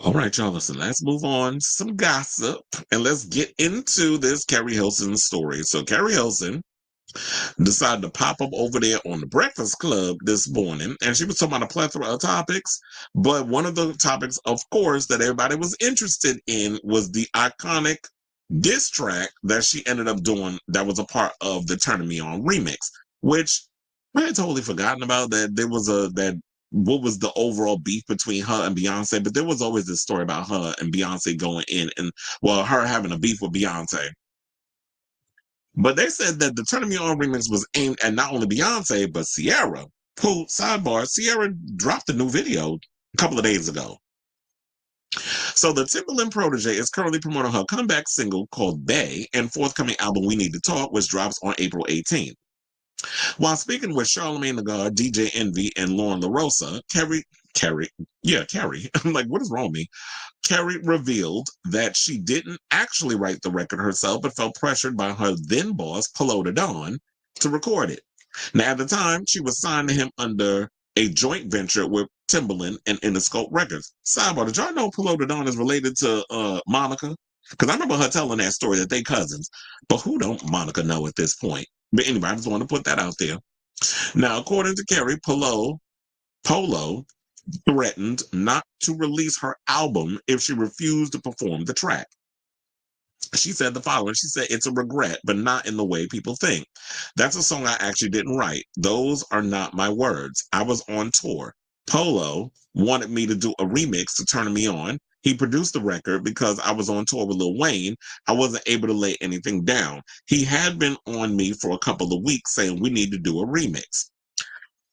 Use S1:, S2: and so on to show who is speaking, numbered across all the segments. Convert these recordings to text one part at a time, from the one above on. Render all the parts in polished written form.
S1: All right, y'all, listen, let's move on to some gossip and let's get into this Keri Hilson story. So, Keri Hilson decided to pop up over there on the Breakfast Club this morning, and she was talking about a plethora of topics. But one of the topics, of course, that everybody was interested in was the iconic diss track that she ended up doing that was a part of the Turning Me On remix, which I had totally forgotten about that there was that what was the overall beef between her and Beyonce, but there was always this story about her and Beyonce going in and well, her having a beef with Beyonce. But they said that the Turn Me On remix was aimed at not only Beyonce, but Sierra, who, sidebar, Sierra dropped a new video a couple of days ago. So the Timbaland protege is currently promoting her comeback single called Bay and forthcoming album We Need to Talk, which drops on April 18th. While speaking with Charlamagne the God, DJ Envy, and Lauren LaRosa, Keri, I'm like, what is wrong with me? Keri revealed that she didn't actually write the record herself, but felt pressured by her then boss, Polo Don, to record it. Now, at the time, she was signed to him under a joint venture with Timbaland and Interscope Records. Sidebar, did y'all know Polo Don is related to Monica? Because I remember her telling that story that they cousins. But who don't Monica know at this point? But anyway, I just want to put that out there. Now, according to Keri, Polo threatened not to release her album if she refused to perform the track. She said the following. She said, "It's a regret, but not in the way people think. That's a song I actually didn't write. Those are not my words. I was on tour. Polo wanted me to do a remix to Turn Me On. He produced the record because I was on tour with Lil Wayne. I wasn't able to lay anything down. He had been on me for a couple of weeks saying we need to do a remix.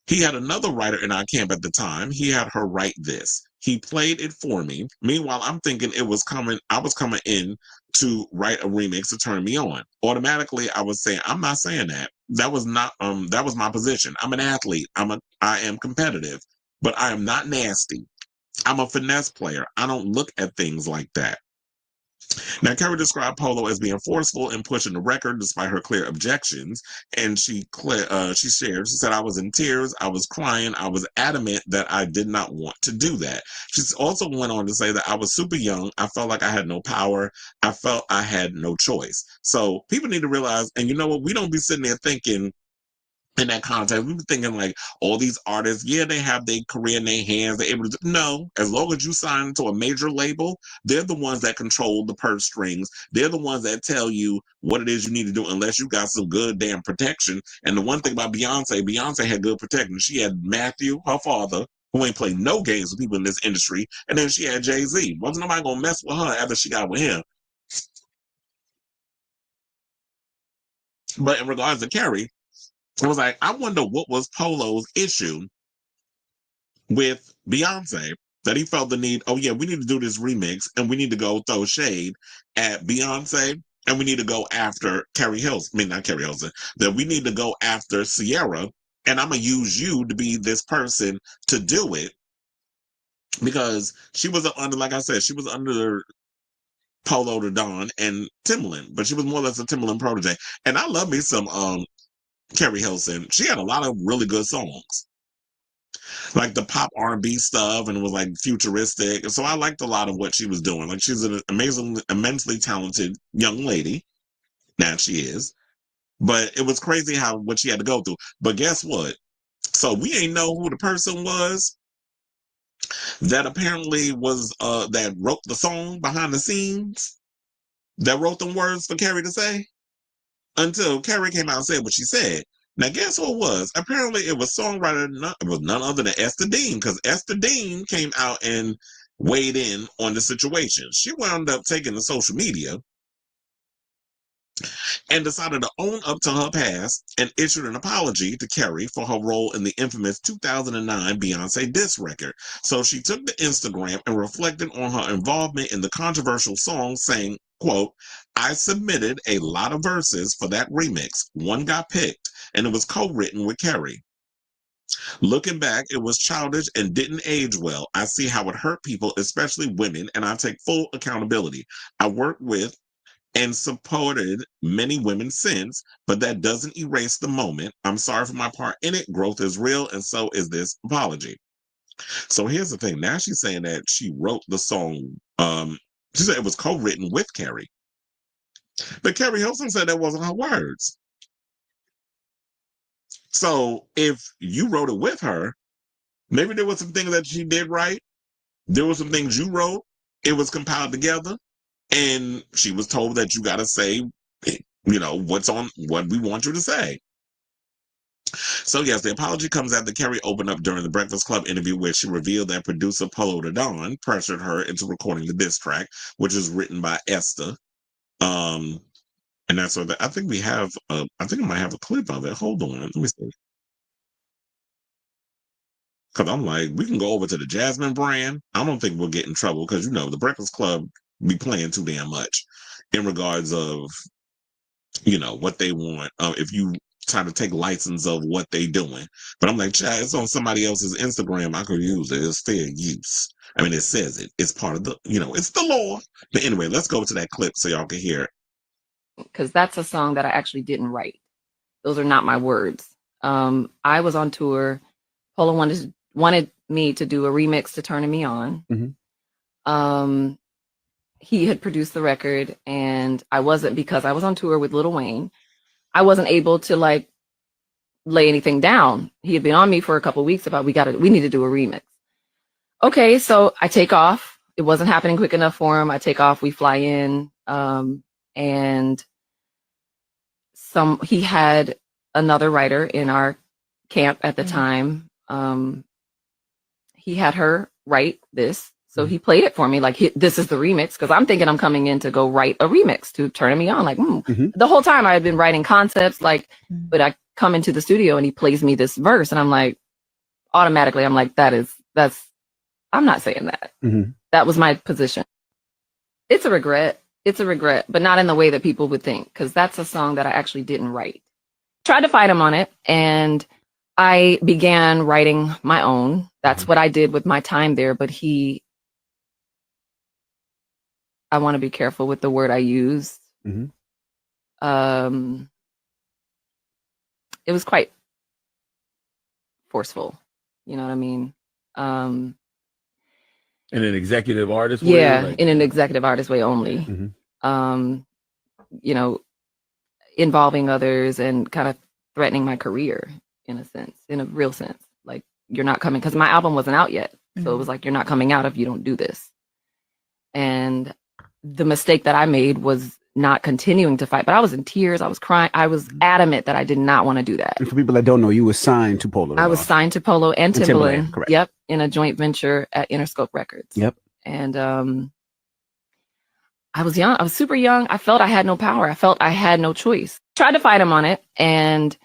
S1: He had another writer in our camp at the time. He had her write this. He played it for me. Meanwhile, I'm thinking I was coming in to write a remix to Turn Me On. Automatically, I was saying, I'm not saying that. That was my position. I'm an athlete. I am competitive, but I am not nasty. I'm a finesse player. I don't look at things like that. Now, Keri described Polo as being forceful and pushing the record despite her clear objections. And she said, I was in tears, I was crying, I was adamant that I did not want to do that. She also went on to say that I was super young. I felt like I had no power. I felt I had no choice. So people need to realize, and you know what? We don't be sitting there thinking, in that context, we were thinking like all these artists, yeah, they have their career in their hands. They're able to no, as long as you sign to a major label, they're the ones that control the purse strings. They're the ones that tell you what it is you need to do, unless you got some good damn protection. And the one thing about Beyonce had good protection. She had Matthew, her father, who ain't played no games with people in this industry, and then she had Jay-Z. Wasn't nobody gonna mess with her after she got with him. But in regards to Keri, I was like, I wonder what was Polo's issue with Beyonce that he felt the need, oh yeah, we need to do this remix and we need to go throw shade at Beyonce and we need to go after Keri Hilson. I mean, not Keri Hilson, that we need to go after Sierra and I'm going to use you to be this person to do it because she was under, like I said, she was under Polo to Don and Timbaland, but she was more or less a Timbaland protege. And I love me some Keri Hilson. She had a lot of really good songs, like the pop R&B stuff, and it was like futuristic. So I liked a lot of what she was doing. Like she's an immensely talented young lady. Now she is, but it was crazy how what she had to go through. But guess what? So we ain't know who the person was that apparently was that wrote the song behind the scenes, that wrote them words for Keri to say, until Keri came out and said what she said. Now, guess who it was? Apparently, it was songwriter. It was none other than Ester Dean, because Ester Dean came out and weighed in on the situation. She wound up taking to social media and decided to own up to her past and issued an apology to Keri for her role in the infamous 2009 Beyoncé diss record. So she took to Instagram and reflected on her involvement in the controversial song, saying, quote, I submitted a lot of verses for that remix. One got picked, and it was co-written with Keri. Looking back, it was childish and didn't age well. I see how it hurt people, especially women, and I take full accountability. I worked with and supported many women since, but that doesn't erase the moment. I'm sorry for my part in it. Growth is real, and so is this apology. So here's the thing. Now she's saying that she wrote the song. She said it was co-written with Keri. But Keri Hilson said that wasn't her words. So if you wrote it with her, maybe there was some things that she did right. There were some things you wrote. It was compiled together. And she was told that you got to say, what's on what we want you to say. So yes, the apology comes after Keri opened up during the Breakfast Club interview where she revealed that producer Polo the Don pressured her into recording the diss track, which is written by Ester. And that's what I think we have. I think I might have a clip of it. Hold on, let me see. Because I'm like, we can go over to the Jasmine brand. I don't think we'll get in trouble because the Breakfast Club be playing too damn much in regards of what they want. If you try to take license of what they doing, but I'm like, Chad, it's on somebody else's Instagram. I could use it. It's fair use. I mean, it says it. It's part of the, it's the law. But anyway, let's go to that clip so y'all can hear it.
S2: Because that's a song that I actually didn't write. Those are not my words. I was on tour. Polo wanted me to do a remix to Turning Me On.
S3: Mm-hmm.
S2: He had produced the record, and I wasn't, because I was on tour with Lil Wayne. I wasn't able to lay anything down. He had been on me for a couple of weeks about we need to do a remix. Okay, so I take off. It wasn't happening quick enough for him. I take off. We fly in, and he had another writer in our camp at the time. He had her write this. So he played it for me like, this is the remix, because I'm thinking I'm coming in to go write a remix to Turning Me On. Like, The whole time I had been writing concepts, but I come into the studio and he plays me this verse, and I'm like, automatically, I'm like, I'm not saying that. That was my position. It's a regret. But not in the way that people would think, because that's a song that I actually didn't write. Tried to fight him on it, and I began writing my own. That's what I did with my time there. But I want to be careful with the word I use. It was quite forceful. You know what I mean?
S3: In an executive artist
S2: way? Yeah, in an executive artist way only. Involving others and kind of threatening my career in a real sense. Like, you're not coming, because my album wasn't out yet. So it was like, you're not coming out if you don't do this. And the mistake that I made was not continuing to fight, but I was in tears. I was crying. I was adamant that I did not want to do that.
S3: And for people that don't know, you were signed to Polo.
S2: I was signed to Polo and Timbaland.
S3: Correct.
S2: Yep. In a joint venture at Interscope Records.
S3: Yep.
S2: And I was young. I was super young. I felt I had no power. I felt I had no choice. Tried to fight him on it, and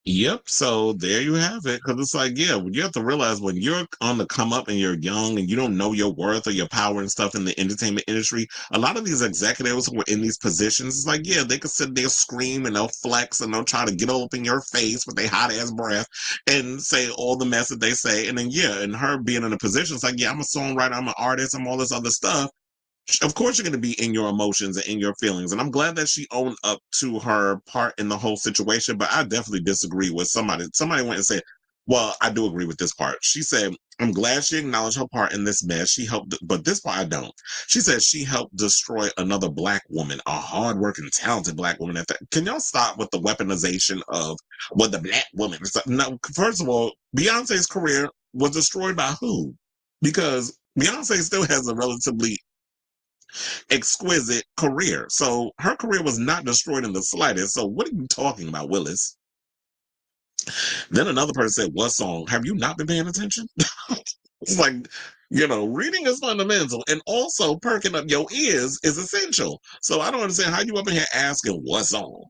S1: Yep. So there you have it. Because it's like, yeah, you have to realize when you're on the come up and you're young and you don't know your worth or your power and stuff in the entertainment industry, a lot of these executives who are in these positions, it's like, yeah, they can sit there, scream, and they'll flex and they'll try to get up in your face with their hot ass breath and say all the mess that they say. And then, yeah, and her being in a position, it's like, yeah, I'm a songwriter, I'm an artist, I'm all this other stuff. Of course you're going to be in your emotions and in your feelings, and I'm glad that she owned up to her part in the whole situation. But I definitely disagree with somebody went and said, well, I do agree with this part. She said, I'm glad she acknowledged her part in this mess. She helped, but this part I don't. She said she helped destroy another Black woman, a hardworking, talented Black woman. Can y'all stop with the weaponization of what the Black woman? No, first of all, Beyonce's career was destroyed by who? Because Beyonce still has a relatively exquisite career. So her career was not destroyed in the slightest. So what are you talking about, Willis? Then another person said, what song? Have you not been paying attention? It's like, reading is fundamental, and also perking up your ears is essential. So I don't understand how you up in here asking what song.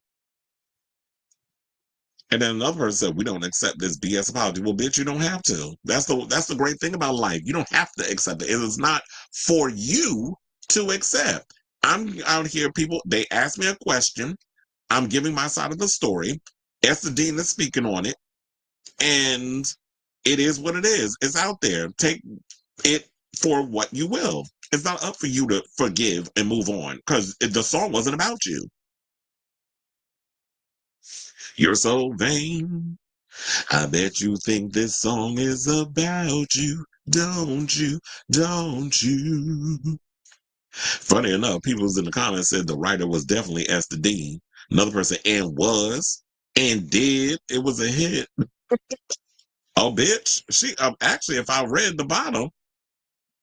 S1: And then another person said, we don't accept this BS apology. Well, bitch, you don't have to. That's the great thing about life. You don't have to accept it. It is not for you to accept. I'm out here, people, they ask me a question. I'm giving my side of the story. Esther Dean is speaking on it. And it is what it is. It's out there. Take it for what you will. It's not up for you to forgive and move on, because the song wasn't about you. You're so vain. I bet you think this song is about you, don't you? Don't you? Funny enough, people was in the comments said the writer was definitely Esther Dean. Another person, and was, and did. It was a hit. Oh, bitch. She actually, if I read the bottom,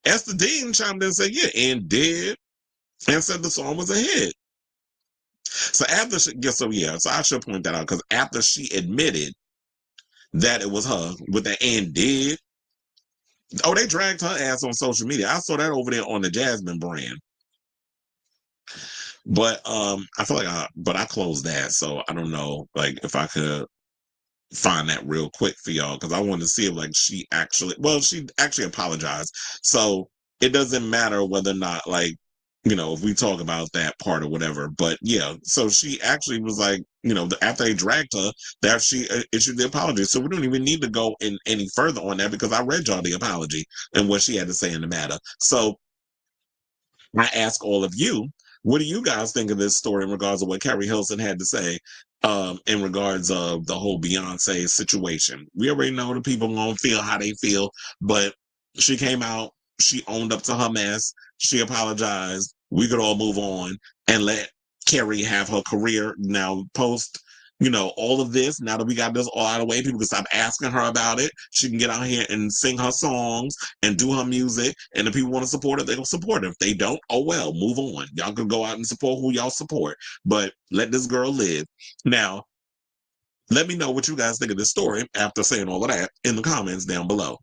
S1: Esther Dean chimed in and said, yeah, and did, and said the song was a hit. So after she, yeah, so I should point that out because after she admitted that it was her with the and did, oh, they dragged her ass on social media. I saw that over there on the Jasmine brand. But I feel like I closed that, so I don't know, like if I could find that real quick for y'all because I wanted to see if like she actually apologized. So it doesn't matter whether or not like if we talk about that part or whatever. But yeah, so she actually was like after they dragged her, that she issued the apology. So we don't even need to go in any further on that because I read y'all the apology and what she had to say in the matter. So I ask all of you, what do you guys think of this story in regards to what Keri Hilson had to say in regards of the whole Beyoncé situation? We already know the people gonna feel how they feel, but she came out, she owned up to her mess, she apologized. We could all move on and let Keri have her career now post all of this. Now that we got this all out of the way, people can stop asking her about it. She can get out here and sing her songs and do her music. And if people want to support her, they're going to support her. If they don't, oh well, move on. Y'all can go out and support who y'all support. But let this girl live. Now, let me know what you guys think of this story after saying all of that in the comments down below.